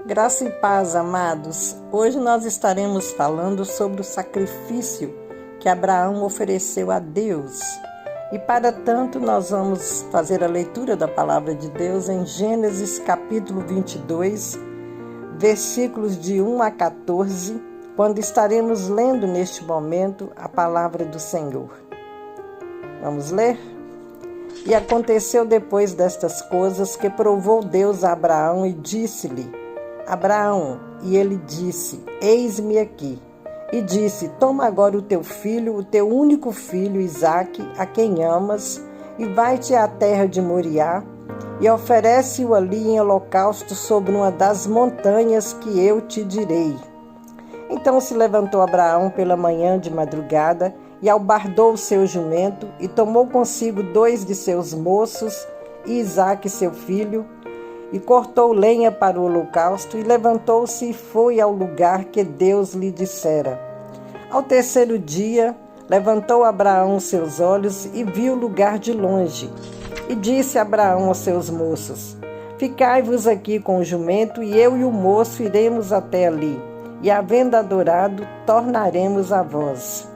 Graça e paz, amados. Hoje nós estaremos falando sobre o sacrifício que Abraão ofereceu a Deus. E para tanto nós vamos fazer a leitura da palavra de Deus em Gênesis capítulo 22, versículos de 1 a 14, quando estaremos lendo neste momento a palavra do Senhor. Vamos ler? E aconteceu depois destas coisas que provou Deus a Abraão e disse-lhe: Abraão, e ele disse: Eis-me aqui. E disse: Toma agora o teu filho, o teu único filho, Isaque, a quem amas, e vai-te à terra de Moriá, e oferece-o ali em holocausto sobre uma das montanhas que eu te direi. Então se levantou Abraão pela manhã de madrugada, e albardou o seu jumento, e tomou consigo 2 de seus moços, e Isaque seu filho, e cortou lenha para o holocausto, e levantou-se e foi ao lugar que Deus lhe dissera. Ao terceiro dia, levantou Abraão seus olhos e viu o lugar de longe. E disse Abraão aos seus moços: Ficai-vos aqui com o jumento, e eu e o moço iremos até ali, e havendo adorado, tornaremos a vós.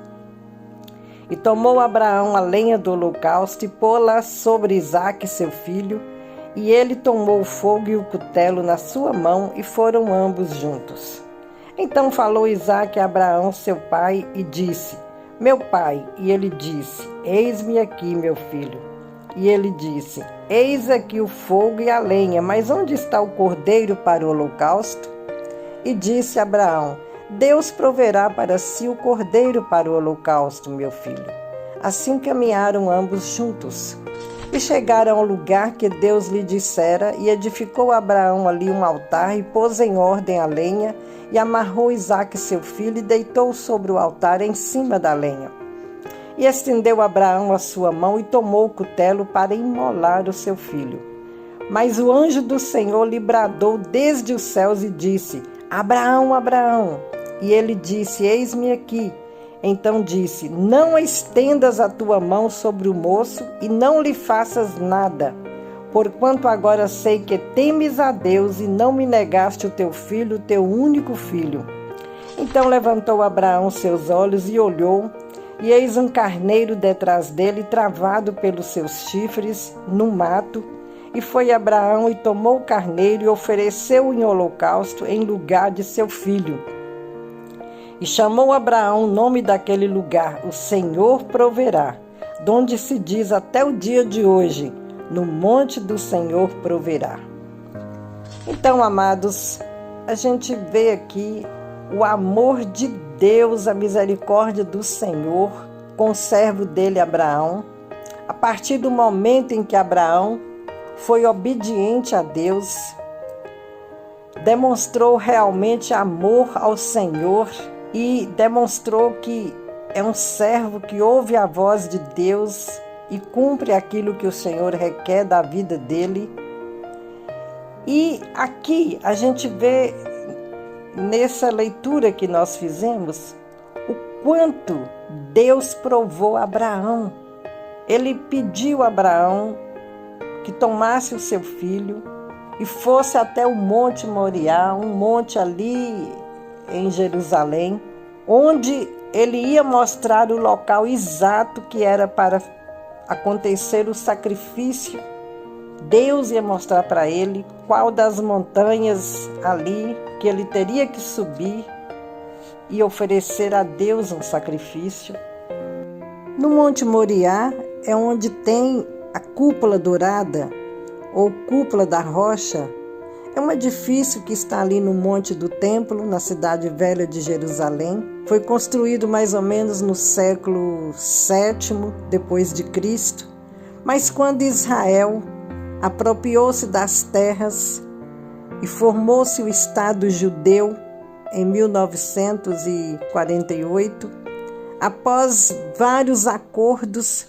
E tomou Abraão a lenha do holocausto e pô-la sobre Isaque seu filho, e ele tomou o fogo e o cutelo na sua mão, e foram ambos juntos. Então falou Isaque a Abraão seu pai, e disse: Meu pai. E ele disse: Eis-me aqui, meu filho. E ele disse: Eis aqui o fogo e a lenha, mas onde está o cordeiro para o holocausto? E disse Abraão: Deus proverá para si o cordeiro para o holocausto, meu filho. Assim caminharam ambos juntos. E chegaram ao lugar que Deus lhe dissera, e edificou Abraão ali um altar, e pôs em ordem a lenha, e amarrou Isaque seu filho, e deitou sobre o altar em cima da lenha. E estendeu Abraão a sua mão, e tomou o cutelo para immolar o seu filho. Mas o anjo do Senhor lhe bradou desde os céus, e disse: Abraão, Abraão. E ele disse: Eis-me aqui. Então disse: Não estendas a tua mão sobre o moço, e não lhe faças nada, porquanto agora sei que temes a Deus, e não me negaste o teu filho, o teu único filho. Então levantou Abraão seus olhos e olhou, e eis um carneiro detrás dele, travado pelos seus chifres, no mato. E foi Abraão e tomou o carneiro e ofereceu-o em holocausto em lugar de seu filho. E chamou Abraão o nome daquele lugar: O Senhor proverá, donde se diz até o dia de hoje: No monte do Senhor proverá. Então, amados, a gente vê aqui o amor de Deus, a misericórdia do Senhor com o servo dele Abraão. A partir do momento em que Abraão foi obediente a Deus, demonstrou realmente amor ao Senhor, e demonstrou que é um servo que ouve a voz de Deus e cumpre aquilo que o Senhor requer da vida dele. E aqui a gente vê, nessa leitura que nós fizemos, o quanto Deus provou a Abraão. Ele pediu a Abraão que tomasse o seu filho e fosse até o Monte Moriá, um monte ali em Jerusalém, onde ele ia mostrar o local exato que era para acontecer o sacrifício. Deus ia mostrar para ele qual das montanhas ali que ele teria que subir e oferecer a Deus um sacrifício. No Monte Moriá é onde tem a cúpula dourada, ou cúpula da rocha. É um edifício que está ali no Monte do Templo, na cidade velha de Jerusalém. Foi construído mais ou menos no século VII depois de Cristo. Mas quando Israel apropriou-se das terras e formou-se o Estado judeu em 1948, após vários acordos,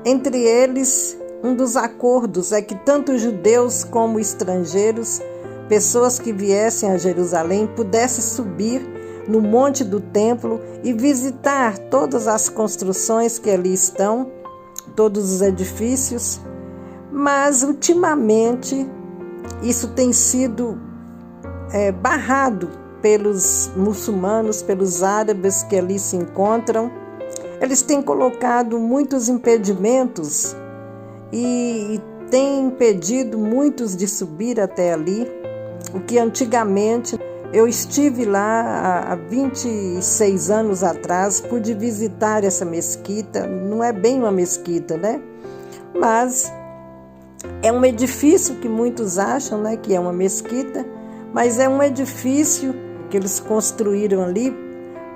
entre eles, um dos acordos é que tanto judeus como estrangeiros, pessoas que viessem a Jerusalém, pudessem subir no Monte do Templo e visitar todas as construções que ali estão, todos os edifícios. Mas, ultimamente, isso tem sido barrado pelos muçulmanos, pelos árabes que ali se encontram. Eles têm colocado muitos impedimentos e têm impedido muitos de subir até ali, o que antigamente eu estive lá há 26 anos atrás, pude visitar essa mesquita. Não é bem uma mesquita, né? Mas é um edifício que muitos acham, né, que é uma mesquita, mas é um edifício que eles construíram ali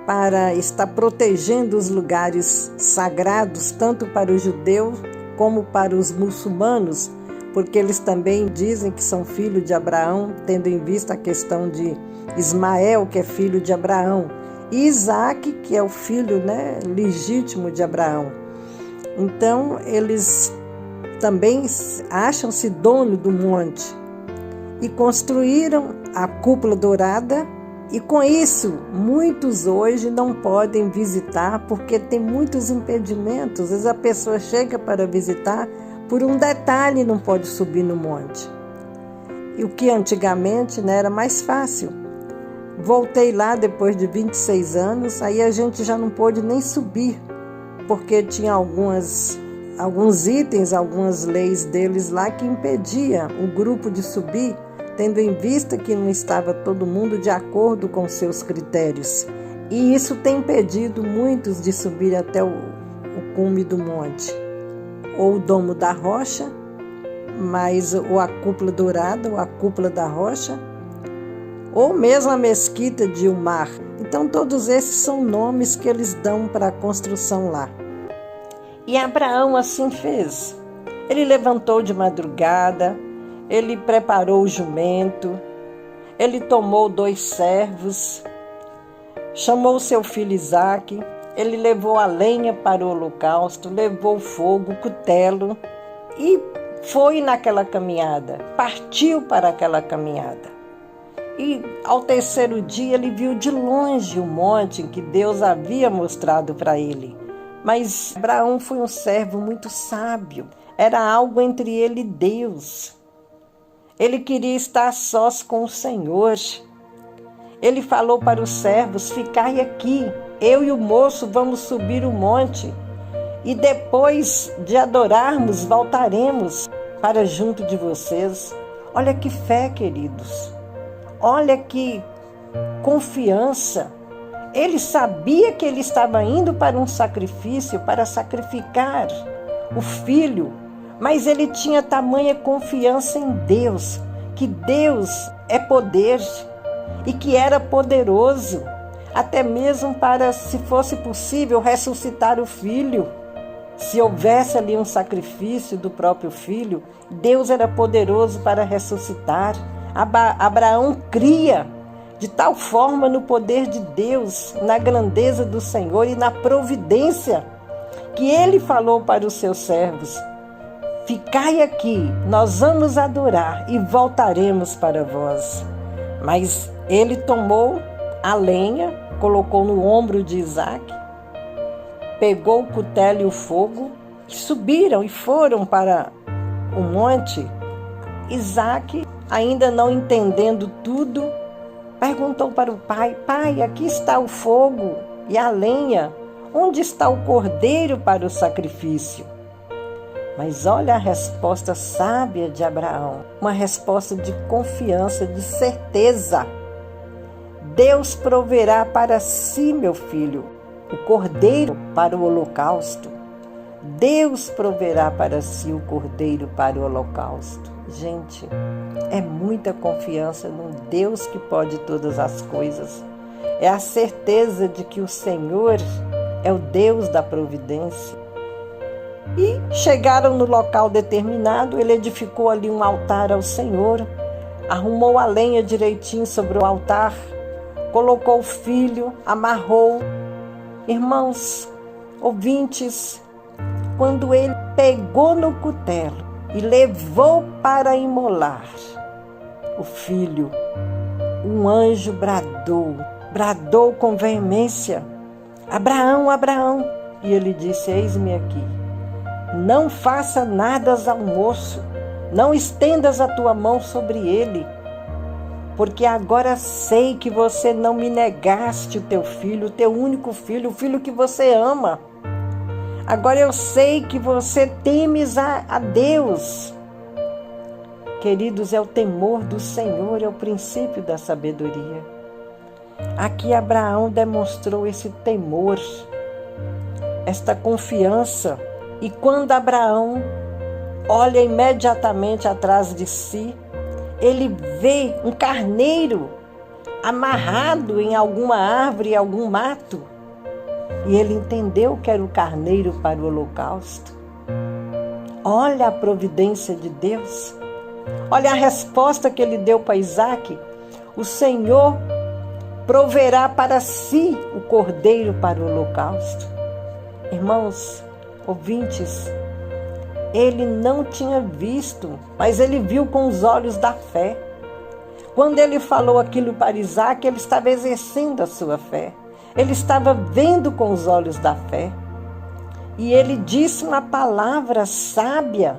para estar protegendo os lugares sagrados, tanto para os judeus como para os muçulmanos, porque eles também dizem que são filhos de Abraão, tendo em vista a questão de Ismael, que é filho de Abraão, e Isaac, que é o filho, né, legítimo de Abraão. Então, eles também acham-se dono do monte e construíram a cúpula dourada, e com isso muitos hoje não podem visitar porque tem muitos impedimentos. Às vezes a pessoa chega para visitar, por um detalhe não pode subir no monte. E o que antigamente, né, era mais fácil. Voltei lá depois de 26 anos, aí a gente já não pôde nem subir, porque tinha alguns itens, algumas leis deles lá que impedia o grupo de subir, tendo em vista que não estava todo mundo de acordo com seus critérios. E isso tem impedido muitos de subir até o cume do monte, ou o domo da rocha, ou a cúpula dourada, ou a cúpula da rocha, ou mesmo a mesquita de Umar. Então todos esses são nomes que eles dão para a construção lá. E Abraão assim fez. Ele levantou de madrugada, ele preparou o jumento, ele tomou 2 servos, chamou seu filho Isaque, ele levou a lenha para o holocausto, levou o fogo, o cutelo e foi naquela caminhada, partiu para aquela caminhada. E ao 3º dia ele viu de longe o monte que Deus havia mostrado para ele. Mas Abraão foi um servo muito sábio, era algo entre ele e Deus. Ele queria estar sós com o Senhor. Ele falou para os servos: ficai aqui, eu e o moço vamos subir o monte e depois de adorarmos voltaremos para junto de vocês. Olha que fé, queridos, olha que confiança. Ele sabia que ele estava indo para um sacrifício, para sacrificar o filho, mas ele tinha tamanha confiança em Deus, que Deus é poder e que era poderoso, até mesmo para, se fosse possível, ressuscitar o filho. Se houvesse ali um sacrifício do próprio filho, Deus era poderoso para ressuscitar. Abraão cria de tal forma no poder de Deus, na grandeza do Senhor e na providência, que ele falou para os seus servos: ficai aqui, nós vamos adorar e voltaremos para vós. Mas ele tomou a lenha, colocou no ombro de Isaque, pegou o cutelo e o fogo, subiram e foram para o monte. Isaque, ainda não entendendo tudo, perguntou para o pai: pai, aqui está o fogo e a lenha, onde está o cordeiro para o sacrifício? Mas olha a resposta sábia de Abraão, uma resposta de confiança, de certeza. Deus proverá para si, meu filho, o cordeiro para o holocausto. Deus proverá para si o cordeiro para o holocausto. Gente, é muita confiança num Deus que pode todas as coisas. É a certeza de que o Senhor é o Deus da providência. E chegaram no local determinado, ele edificou ali um altar ao Senhor, arrumou a lenha direitinho sobre o altar, colocou o filho, amarrou. Irmãos, ouvintes, quando ele pegou no cutelo e levou para imolar o filho, um anjo bradou com veemência: Abraão, Abraão! E ele disse: eis-me aqui. Não faça nada ao moço, não estendas a tua mão sobre ele. porque agora sei que você não me negaste o teu filho, o teu único filho, o filho que você ama. Agora eu sei que você temes a Deus. Queridos, é o temor do Senhor, é o princípio da sabedoria. Aqui Abraão demonstrou esse temor, esta confiança. E quando Abraão olha imediatamente atrás de si, ele vê um carneiro amarrado em alguma árvore, em algum mato. E ele entendeu que era o carneiro para o holocausto. Olha a providência de Deus. Olha a resposta que ele deu para Isaque. O Senhor proverá para si o cordeiro para o holocausto. Irmãos, ouvintes, ele não tinha visto, mas ele viu com os olhos da fé. Quando ele falou aquilo para Isaque, ele estava exercendo a sua fé. Ele estava vendo com os olhos da fé. E ele disse uma palavra sábia.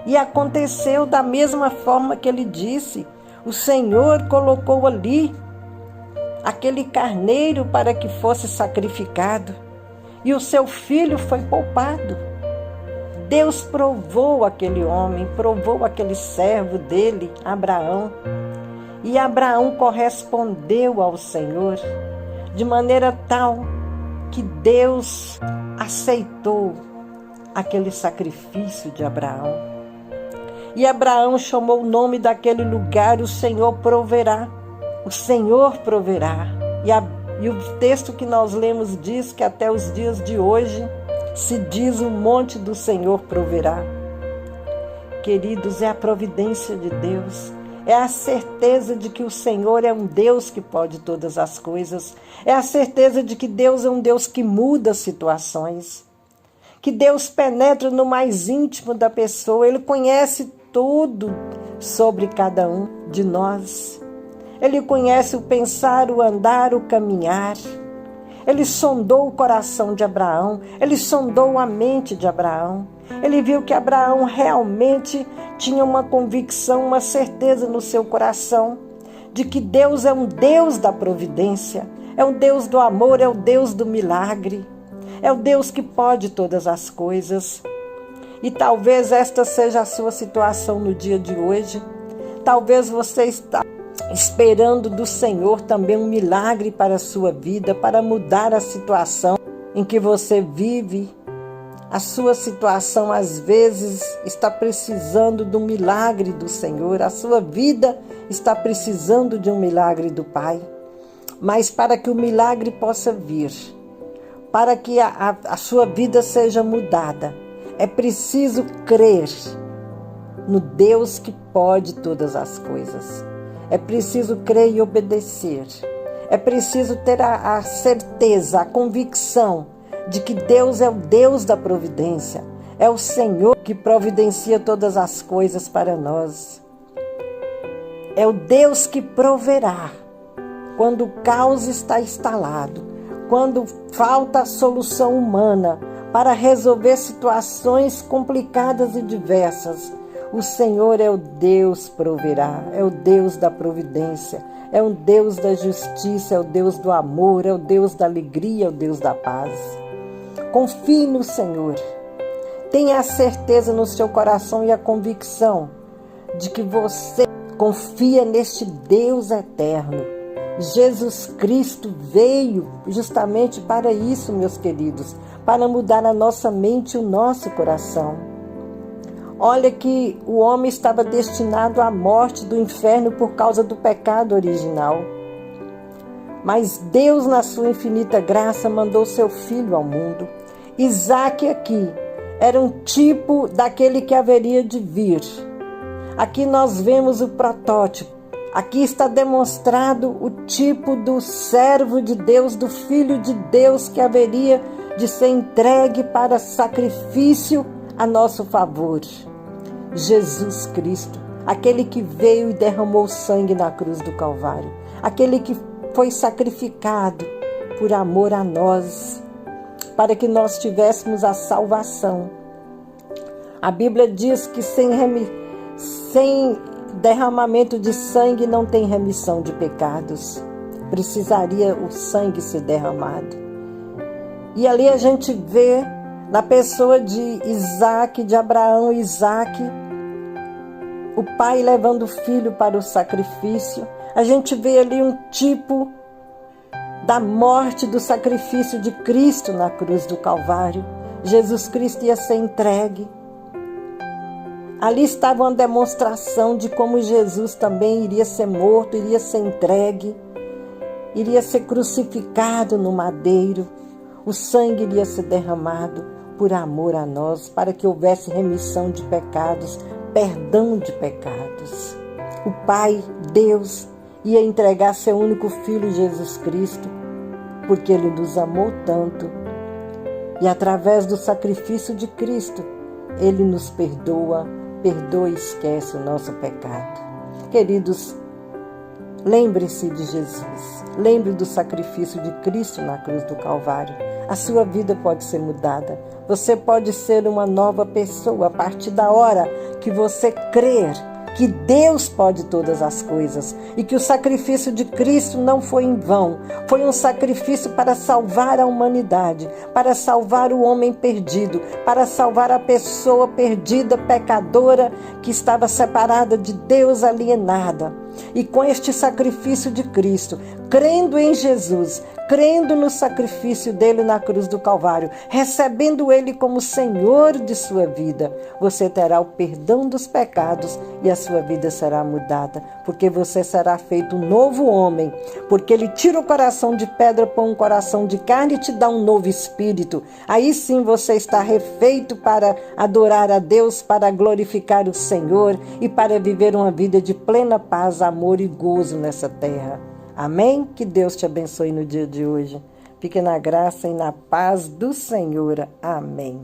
E aconteceu da mesma forma que ele disse. O Senhor colocou ali aquele carneiro para que fosse sacrificado. E o seu filho foi poupado. Deus provou aquele homem, provou aquele servo dele, Abraão. E Abraão correspondeu ao Senhor de maneira tal que Deus aceitou aquele sacrifício de Abraão. E Abraão chamou o nome daquele lugar, o Senhor proverá. O Senhor proverá. E o texto que nós lemos diz que até os dias de hoje se diz o monte do Senhor proverá. Queridos, é a providência de Deus. É a certeza de que o Senhor é um Deus que pode todas as coisas. É a certeza de que Deus é um Deus que muda situações. Que Deus penetra no mais íntimo da pessoa. Ele conhece tudo sobre cada um de nós. Ele conhece o pensar, o andar, o caminhar. Ele sondou o coração de Abraão. Ele sondou a mente de Abraão. Ele viu que Abraão realmente tinha uma convicção, uma certeza no seu coração de que Deus é um Deus da providência, é um Deus do amor, é o Deus do milagre, é o Deus que pode todas as coisas. E talvez esta seja a sua situação no dia de hoje. Talvez você está esperando do Senhor também um milagre para a sua vida, para mudar a situação em que você vive. A sua situação, às vezes, está precisando de um milagre do Senhor. A sua vida está precisando de um milagre do Pai. Mas para que o milagre possa vir, para que a sua vida seja mudada, é preciso crer no Deus que pode todas as coisas. É preciso crer e obedecer. É preciso ter a certeza, a convicção de que Deus é o Deus da providência. É o Senhor que providencia todas as coisas para nós. É o Deus que proverá quando o caos está instalado, quando falta a solução humana para resolver situações complicadas e diversas. O Senhor é o Deus proverá, é o Deus da providência, é o Deus da justiça, é o Deus do amor, é o Deus da alegria, é o Deus da paz. Confie no Senhor. Tenha a certeza no seu coração e a convicção de que você confia neste Deus eterno. Jesus Cristo veio justamente para isso, meus queridos, para mudar a nossa mente e o nosso coração. Olha que o homem estava destinado à morte do inferno por causa do pecado original. Mas Deus, na sua infinita graça, mandou seu filho ao mundo. Isaque aqui era um tipo daquele que haveria de vir. Aqui nós vemos o protótipo. Aqui está demonstrado o tipo do servo de Deus, do filho de Deus que haveria de ser entregue para sacrifício a nosso favor. Jesus Cristo, aquele que veio e derramou sangue na cruz do Calvário, aquele que foi sacrificado por amor a nós, para que nós tivéssemos a salvação. A Bíblia diz que sem derramamento de sangue não tem remissão de pecados. Precisaria o sangue ser derramado. E ali a gente vê, na pessoa de Isaac, de Abraão e Isaac, o pai levando o filho para o sacrifício. A gente vê ali um tipo da morte, do sacrifício de Cristo na cruz do Calvário. Jesus Cristo ia ser entregue. Ali estava uma demonstração de como Jesus também iria ser morto, iria ser entregue, iria ser crucificado no madeiro. O sangue iria ser derramado por amor a nós, para que houvesse remissão de pecados, perdão de pecados. O Pai, Deus, ia entregar seu único Filho, Jesus Cristo, porque Ele nos amou tanto. E através do sacrifício de Cristo, Ele nos perdoa e esquece o nosso pecado. Queridos, lembre-se de Jesus. Lembre do sacrifício de Cristo na cruz do Calvário. A sua vida pode ser mudada. Você pode ser uma nova pessoa a partir da hora que você crer que Deus pode todas as coisas e que o sacrifício de Cristo não foi em vão. Foi um sacrifício para salvar a humanidade, para salvar o homem perdido, para salvar a pessoa perdida, pecadora, que estava separada de Deus, alienada. E com este sacrifício de Cristo, crendo em Jesus, crendo no sacrifício dele na cruz do Calvário, recebendo ele como Senhor de sua vida, você terá o perdão dos pecados e a sua vida será mudada, porque você será feito um novo homem, porque ele tira o coração de pedra, põe um coração de carne e te dá um novo espírito. Aí sim você está refeito para adorar a Deus, para glorificar o Senhor e para viver uma vida de plena paz, amor e gozo nessa terra. Amém? Que Deus te abençoe no dia de hoje. Fique na graça e na paz do Senhor. Amém.